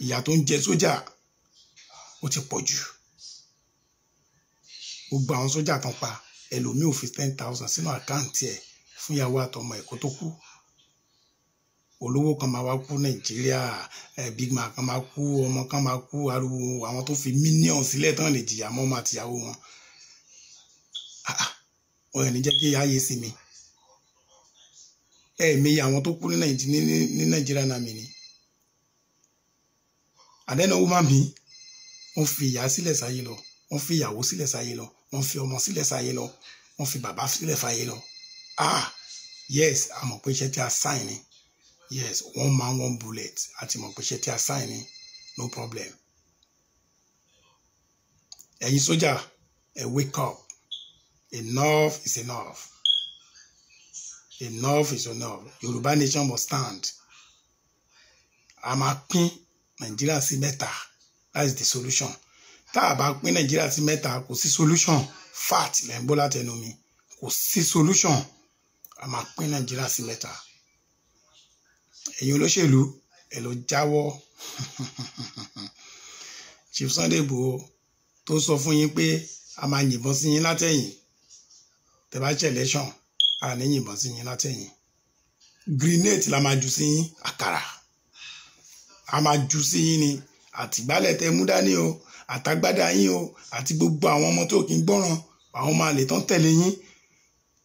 ìyà tó ń jẹ sójà ó ti pọ̀ jù. Gbogbo àwọn sójà tán pa ẹlòmíì ò fi 10,000 sínú àkáǹtì ẹ̀ fún ìyàwó àtọmọ ẹ̀ kó tó kú. Olówó kan máa wá kú Nàìjíríà, big man kan máa kú, ọmọ kan máa kú, ariwo àwọn tó fi mílíọ̀nù sílẹ̀ tán lè jìyà mọ́ ọmọ àtìyàwó wọn. Wọ́n ò ní jẹ́ kí ayé sí mi. Ẹ̀ẹ̀mẹyẹ àwọn tó kú ní Nàìjíríà náà mi ni. Àdẹ́nà woman mi, wọ́n fi ìyá sílẹ̀ sáyé lọ, wọ́n fi ìyàwó sílẹ̀ sáyé lọ, wọ́n fi ọmọ sílẹ̀ sáyé lọ, wọ́n fi bàbá sílẹ̀ fáyé lọ. Yes, a mọ̀ pé iṣẹ́ tí a sign ni. Yes, one man, one bullet. Àti mọ̀ pé iṣẹ́ tí a sign ni. No problem. Ẹ̀yin sójà, wake up. Enough is enough. Enough is enough. Yorùbá nation must stand. A máa pín Nàìjíríà sí mẹ́ta. That is the solution. Tá a bá pín Nàìjíríà sí mẹ́ta, kò sí solution. Fact lẹ́ ń gbọ́ látẹnu mi. Kò sí solution. A máa pín Nàìjíríà sí mẹ́ta. Ẹ̀yin olóṣèlú, ẹ lọ jáwọ́. Chief Sunday Igboho tó sọ fún yín pé a máa yìnbọn sí yín látẹ̀yìn. Tẹ́ bá ṣe election, a ní yìnbọn sí yín látẹ̀yìn. Grenade la máa jù sí yín, àkàrà. A máa jù sí yín ni. Àtìgbálẹ̀ tẹ mú dání o, àtàgbádá yín o, àti gbogbo àwọn ọmọ tó kì í gbọ́ràn, àwọn ọmọ àlè tán tẹ̀lé yín.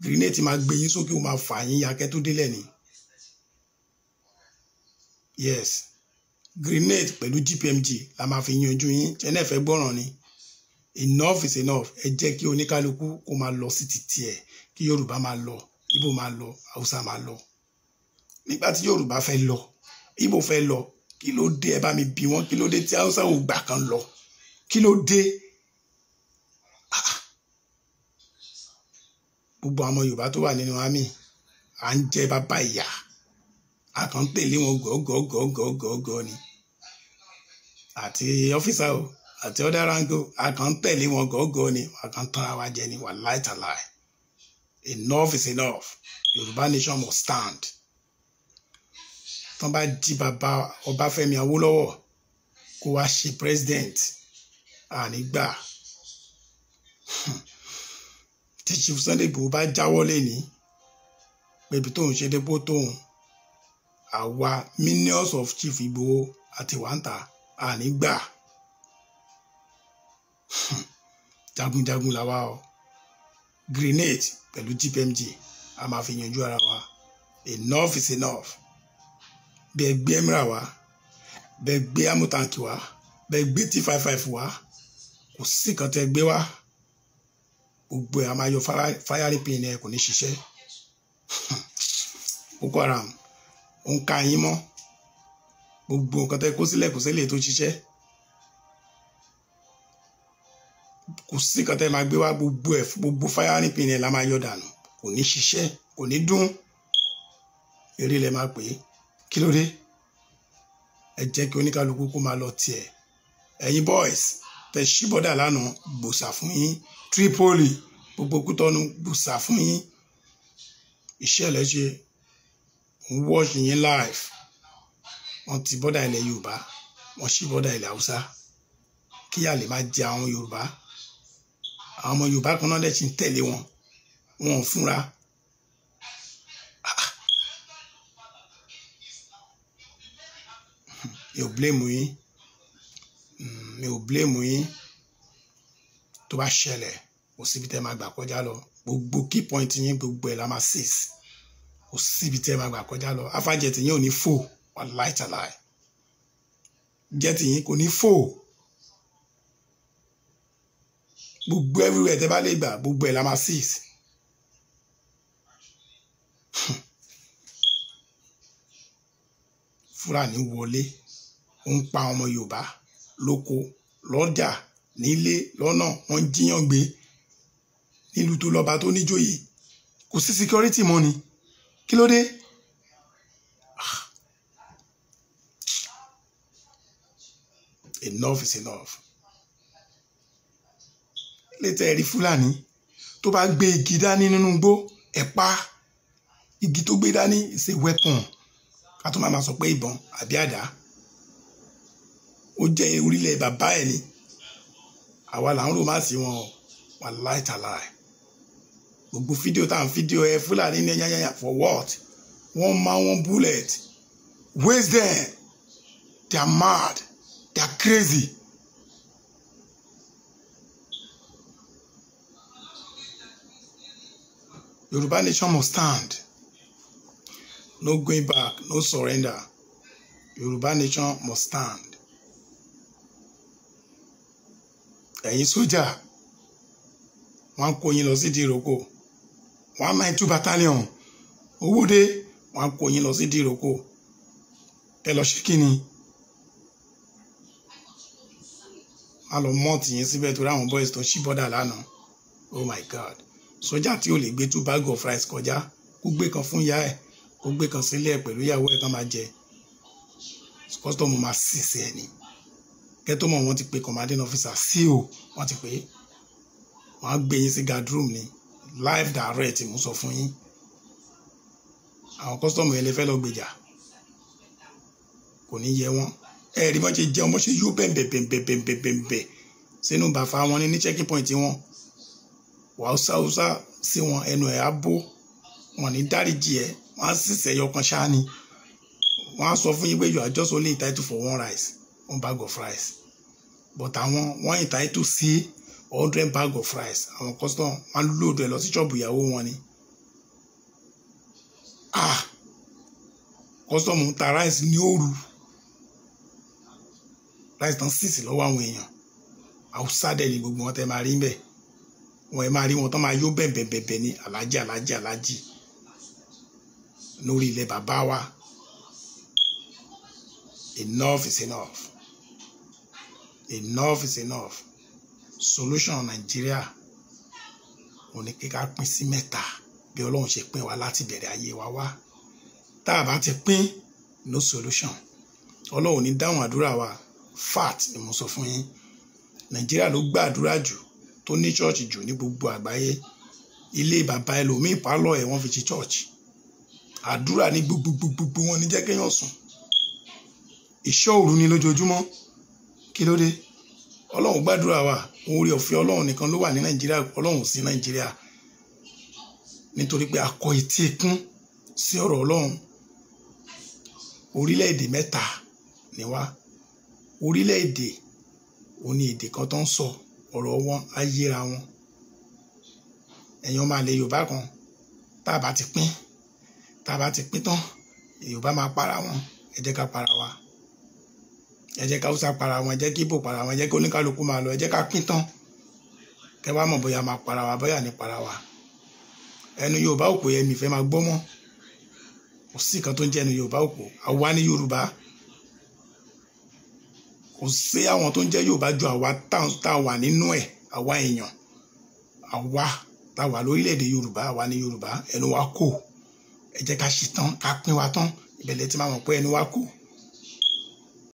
Grenade máa gbé yín sókè, ó máa fà yín yakẹ́ tó délẹ̀ ni. Yes, grenade pẹ̀lú GPMG la máa fi yanjú yín. Jẹ́nẹ́ fẹ́ gbọ́ràn ni. Enough is enough. Ẹ jẹ́ kí oníkálukú kó máa lọ sí títí ẹ̀, kí Yorùbá máa lọ, Ìgbò máa lọ, Haúsá máa lọ. Nígbà tí Yorùbá fẹ́ lọ, Ìgbò fẹ́ lọ, kí ló dé? Ẹ bá mi bi wọ́n, kí ló dé tí Haúsá ò gbà kan lọ? Kí ló dé? Gbogbo àwọn Yorùbá tó wà nínú àmì à ń jẹ bàbá ìyà. A kàn tẹ̀lé wọn gọ́gọ́gọ́gọ́gọ́ ni. Àti ọ́fíìsà o, àti ọ̀dà rango, a kàn tẹ̀lé wọn gọ́gọ́ ni. A kàn tán àwa jẹ ni, wàláì tàláì. Enough is enough. Yorùbá nation must stand. Tán bá jí bàbá Ọbáfẹ́mi Awólọ́wọ̀ kó wá ṣe president, ànígbà. Tí Chief Sunday Igboho bá jáwọ́ lẹ́ni, pẹ̀bí tóun ṣe dépò tóun, àwa millions of Chief Igboho àti wàǹtà ànígbà. Jagunjagun làwa o. Grenade pẹ̀lú GPMG a máa fi yanjú ara wa. Enough is enough. Bẹ́ẹ̀ gbé Emira wá, bẹ́ẹ̀ gbé amútankì wá, bẹ́ẹ̀ gbé T55 wá, kò sí kan tẹ́ gbé wá. Gbogbo ẹ̀ a máa yọ firing pin ẹ̀ kò ní ṣiṣẹ́. Boko Haram ó ń ka yín mọ́. Gbogbo nǹkan tẹ́ kó sílẹ̀ kò sílẹ̀ tó ṣiṣẹ́. Kò sí kan tẹ́ máa gbé wá, gbogbo firing pin ẹ̀ la máa yọ dànù. Kò ní ṣiṣẹ́, kò ní dún. Eré lẹ máa pè é. Kí ló dé? Ẹ jẹ́ kí oníkálukú kó máa lọ tiẹ̀. Ẹ̀yin boys tẹ́ ṣí bọ́dà lánàá gbòsà fún yín. Tripoli gbogbo Kútọ́nù gbòsà fún yín. Iṣẹ́ lẹ ṣe. Ń watch yín live. Wọ́n ti bọ́dà ilẹ̀ Yorùbá, wọ́n ṣí bọ́dà ilẹ̀ Haúsá. Kí a lè máa jẹ àwọn Yorùbá. Àwọn ọmọ Yorùbá kan náà dẹ̀ ṣì ń tẹ̀lé wọn. Wọn ò fúnra. Mi ò blame yín. Mi ò blame yín. Tó bá ṣẹlẹ̀, kò síbi tẹ́ máa gbà kọjá lọ. Gbogbo key point yín gbogbo ẹ̀ la máa seize. Kò síbi tẹ́ máa gbà kọjá lọ. Alpha jet yín ò ní fò. Wàláì tàláì. Jet yín kò ní fò. Gbogbo everywhere tẹ́ bá lè gbà gbogbo ẹ̀ la máa seize. Fúlàní wọlé. Ó ń pa ọmọ Yorùbá lóko, lọ́jà, nílé, lọ́nà, wọ́n jíyàn gbé. Nílùú tó lọ́ba tó níjòyè. Kò sí security mọ́ ni. Kí ló dé? Enough is enough. Létẹ̀ rí Fúlàní tó bá gbé igi dání nínú igbó ẹ pa. Igi tó gbé dání is a weapon. Ká tó máa sọ pé ìbọn àbí àdá. Ó jẹ́ orílẹ̀ bàbá ẹ̀ ni. Àwa là ń rò má sí wọn o. Wallahi tallahi. Gbogbo fídíò tá à ń fídíò ẹ Fúlàní ní yányányá for what? One man, one bullet. Waste them. They are mad. They are crazy. Yoruba nation must stand. No going back, no surrender. Yoruba nation must stand. Ẹ̀yin sójà, wọ́n kó yín lọ sí Ìdíròkò. 192 battalion. Owódé, wọ́n kó yín lọ sí Ìdíròkò. Ẹ lọ ṣe kíni? A lọ mọ́ọ̀tì yín síbẹ̀ torí àwọn boys tó ṣí bọ́dà lánàá. Oh my God. Sójà tí ò lè gbé 2 bag of rice kọjá, kó gbé kan fún ìyá ẹ̀, kó gbé kan sílẹ̀ pẹ̀lú ìyàwó ẹ̀ kan máa jẹ. Custom máa sísè ẹ̀ ni. Kẹ́tọ́ mọ̀ wọ́n ti pe commanding officer CO wọ́n ti pè é. Wọ́n á gbé yín sí guard room ni live direct mo sọ fún yín. Àwọn custom yẹn lè fẹ́ lọ gbèjà. Kò ní yẹ wọ́n. Ẹ rí bọ́n ṣe jẹun bọ́n ṣe yó bẹ̀m̀bẹ̀ sínú bàfà wọn ní checking point wọn. Wàhùsáhùsá sí wọn ẹnu ẹ̀ á bó. Wọ́n ní dáríjì ẹ̀ wọ́n á sì sẹ́yọ kan ṣáá ni. Wọ́n á sọ fún yín pé you are just only entitled for 1 rice. 1 bag of rice. But àwọn wọ́n entitled sí 100 bag of rice. Àwọn custom wọ́n load ẹ̀ lọ sí ṣọ́ọ̀bù ìyàwó wọn ni. Custom ń ta rice ní òru. Rice tán sísì lọ́wọ́ àwọn èèyàn. Haúsá dẹ̀ ni gbogbo wọn tẹ́ máa rí bẹ́ẹ̀. Wọ́n ẹ máa rí wọn tán máa yó bẹ̀m̀bẹ̀ ní alájì. Lórí ilẹ̀ bàbá wa. Enough is enough. Enough is enough. Solution Nigeria ó ní kíká pín sí mẹ́ta bí Ọlọ́run ṣe pín wa láti bẹ̀rẹ̀ ayé wa wá. Tá a bá ti pín no solution. Ọlọ́run ní dáhùn àdúrà wa. Fact ni mo sọ fún yín. Nigeria ló gba àdúrà jù tó ní church jù ní gbogbo àgbáyé. Ilé bàbá ẹlòmíì pálọ̀ ẹ̀ wọ́n fi ṣe church. Àdúrà ní gbogbo wọn ní jẹ́ kéèyàn sùn. Ìṣọ́ òru ni lójoojúmọ́. Kí ló dé? Ọlọ́run gbàdúrà wa. Oore ọ̀fẹ́ Ọlọ́run nìkan ló wà ní Nàìjíríà. Ọlọ́run sí Nàìjíríà. Nítorí pé a kọ etí ikún sí ọ̀rọ̀ Ọlọ́run. Orílẹ̀-èdè mẹ́ta ni wá. Orílẹ̀-èdè ó ní èdè kan tó ń sọ ọ̀rọ̀ wọn á yéra wọn. Ẹ̀yin ọmọ àlè Yorùbá kan tá a bá ti pín tán Yorùbá máa para wọn. Ẹ jẹ́ ká para wa. Ẹ jẹ́ ká Hausa para wọn, ẹ jẹ́ kí Ìgbò para wọn, ẹ jẹ́ kí oníkálukú máa lọ, ẹ jẹ́ ká pín tán. Kẹ́ wá mọ̀ bóyá máa para wa bóyá ní para wa. Ẹnu Yorùbá òpó yẹn mi fẹ́ máa gbọ́ mọ́. Kò sí kan tó ń jẹ́ ẹnu Yorùbá òpó. Àwa ní Yorùbá. Kò sí àwọn tó ń jẹ́ Yorùbá ju àwa tá wà nínú ẹ̀, àwa èèyàn. Àwa tá wà lórílẹ̀-èdè Yorùbá, àwa ní Yorùbá. Ẹnu wa kò. Ẹ jẹ́ ká ṣe tán, ká pín wa tán. Ìbẹ̀lẹ̀ tí máa mọ̀ pé ẹnu wa kò.